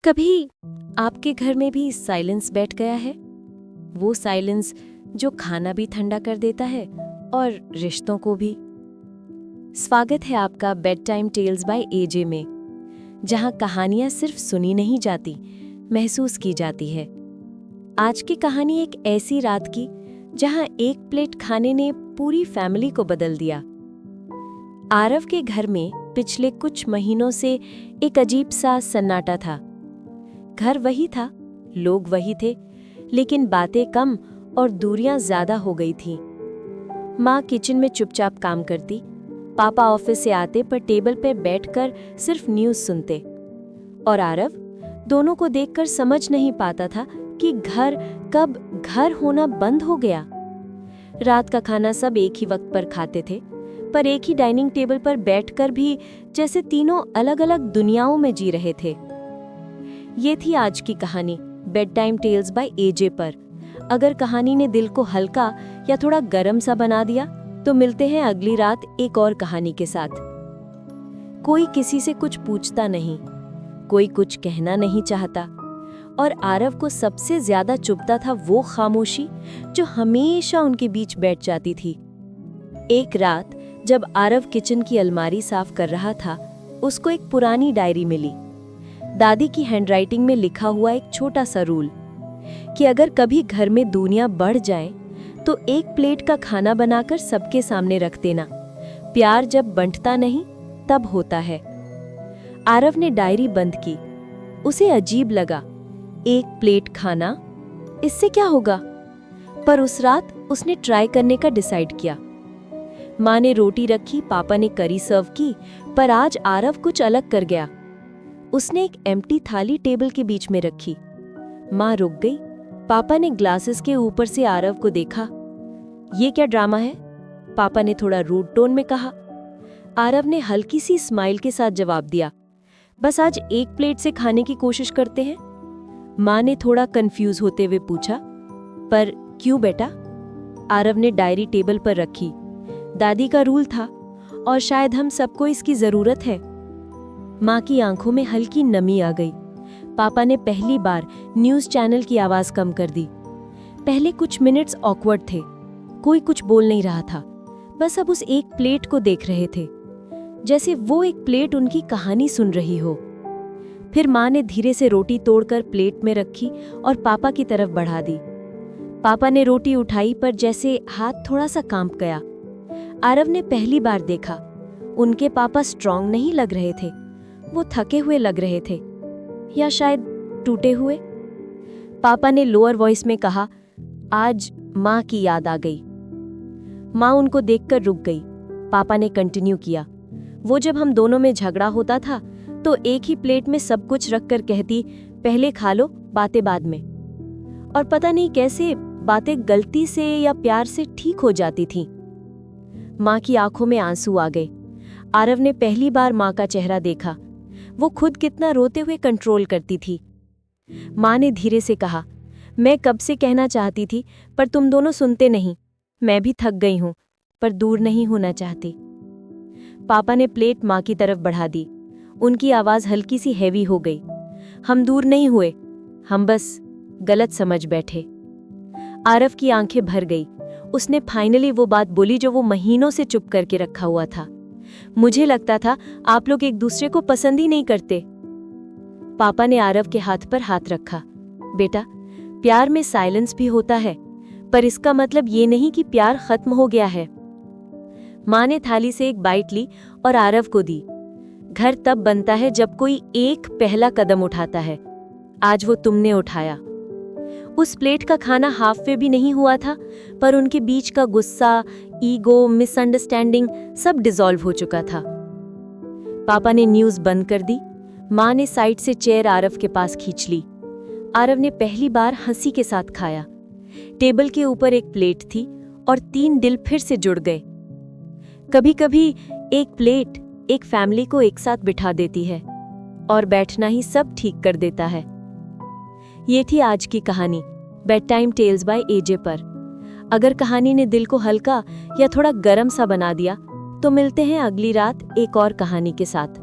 कभी आपके घर में भी साइलेंस बैठ गया है? वो साइलेंस जो खाना भी ठंडा कर देता है और रिश्तों को भी। स्वागत है आपका bed time tales by AJ में, जहां कहानियां सिर्फ सुनी नहीं जाती, महसूस की जाती है। आज की कहानी एक ऐसी रात की जहां एक प्लेट खाने ने पूरी फैमिली को बदल दिया। आरव के घर में पिछले कुछ महीनों से एक अजीब सा सन्नाटा था। घर वही था, लोग वही थे, लेकिन बातें कम और दूरियां ज्यादा हो गई थीं। माँ किचन में चुपचाप काम करती, पापा ऑफिस से आते पर टेबल पर बैठकर सिर्फ न्यूज़ सुनते, और आरव दोनों को देखकर समझ नहीं पाता था कि घर कब घर होना बंद हो गया। रात का खाना सब एक ही वक्त पर खाते थे, पर एक ही डाइनिंग टेबल पर बैठकर भी जैसे तीनों अलग अलग दुनियाओं में जी रहे थे। ये थी आज की कहानी bed time tales by AJ पर। अगर कहानी ने दिल को हल्का या थोड़ा गर्म सा बना दिया, तो मिलते हैं अगली रात एक और कहानी के साथ। कोई किसी से कुछ पूछता नहीं, कोई कुछ कहना नहीं चाहता, और आरव को सबसे ज्यादा चुभता था वो खामोशी जो हमेशा उनके बीच बैठ जाती थी। एक रात जब आरव किचन की अलमारी साफ कर रहा था, उसको एक पुरानी डायरी मिली। दादी की हैंडराइटिंग में लिखा हुआ एक छोटा सा रूल कि अगर कभी घर में दूरियां बढ़ जाएं, तो एक प्लेट का खाना बनाकर सबके सामने रख देना। प्यार जब बंटता नहीं तब होता है। आरव ने डायरी बंद की। उसे अजीब लगा, एक प्लेट खाना, इससे क्या होगा? पर उस रात उसने ट्राई करने का डिसाइड किया। माँ ने रोटी रखी, पापा ने करी सर्व की, पर आज आरव कुछ अलग कर गया। उसने एक एम्प्टी थाली टेबल के बीच में रखी। माँ रुक गई। पापा ने ग्लासेस के ऊपर से आरव को देखा। ये क्या ड्रामा है? पापा ने थोड़ा रूड टोन में कहा। आरव ने हल्की सी स्माइल के साथ जवाब दिया, बस आज एक प्लेट से खाने की कोशिश करते हैं। माँ ने थोड़ा कंफ्यूज होते हुए पूछा, पर क्यों बेटा? आरव ने डायरी टेबल पर रखी। दादी का रूल था और शायद हम सबको इसकी जरूरत है। माँ की आंखों में हल्की नमी आ गई। पापा ने पहली बार न्यूज़ चैनल की आवाज कम कर दी। पहले कुछ मिनट्स ऑकवर्ड थे, कोई कुछ बोल नहीं रहा था, बस अब उस एक प्लेट को देख रहे थे, जैसे वो एक प्लेट उनकी कहानी सुन रही हो। फिर माँ ने धीरे से रोटी तोड़कर प्लेट में रखी और पापा की तरफ बढ़ा दी। पापा ने रोटी उठाई, पर जैसे हाथ थोड़ा सा कांप गया। आरव ने पहली बार देखा, उनके पापा स्ट्रांग नहीं लग रहे थे, वो थके हुए लग रहे थे, या शायद टूटे हुए। पापा ने लोअर वॉइस में कहा, आज माँ की याद आ गई। माँ उनको देखकर रुक गई। पापा ने कंटिन्यू किया, वो जब हम दोनों में झगड़ा होता था तो एक ही प्लेट में सब कुछ रखकर कहती, पहले खा लो, बातें बाद में। और पता नहीं कैसे बातें गलती से या प्यार से ठीक हो जाती थीं। माँ की आंखों में आंसू आ गए। आरव ने पहली बार माँ का चेहरा देखा, वो खुद कितना रोते हुए कंट्रोल करती थी। माँ ने धीरे से कहा, मैं कब से कहना चाहती थी, पर तुम दोनों सुनते नहीं। मैं भी थक गई हूं, पर दूर नहीं होना चाहती। पापा ने प्लेट माँ की तरफ बढ़ा दी। उनकी आवाज हल्की सी हैवी हो गई। हम दूर नहीं हुए, हम बस गलत समझ बैठे। आरव की आंखें भर गई। उसने फाइनली वो बात बोली जो वो महीनों से चुप करके रखा हुआ था, मुझे लगता था आप लोग एक दूसरे को पसंद ही नहीं करते। पापा ने आरव के हाथ पर हाथ रखा। बेटा, प्यार में साइलेंस भी होता है, पर इसका मतलब ये नहीं कि प्यार खत्म हो गया है। माँ ने थाली से एक बाइट ली और आरव को दी। घर तब बनता है जब कोई एक पहला कदम उठाता है। आज वो तुमने उठाया। उस प्लेट का खाना हाफ वे भी नहीं हुआ था, पर उनके बीच का गुस्सा, ईगो, मिसअंडरस्टैंडिंग सब डिसॉल्व हो चुका था। पापा ने न्यूज़ बंद कर दी। माँ ने साइड से चेयर आरव के पास खींच ली। आरव ने पहली बार हंसी के साथ खाया। टेबल के ऊपर एक प्लेट थी और 3 दिल फिर से जुड़ गए। कभी कभी एक प्लेट एक फैमिली को एक साथ बिठा देती है, और बैठना ही सब ठीक कर देता है। ये थी आज की कहानी bed time tales by AJ पर। अगर कहानी ने दिल को हल्का या थोड़ा गर्म सा बना दिया, तो मिलते हैं अगली रात एक और कहानी के साथ।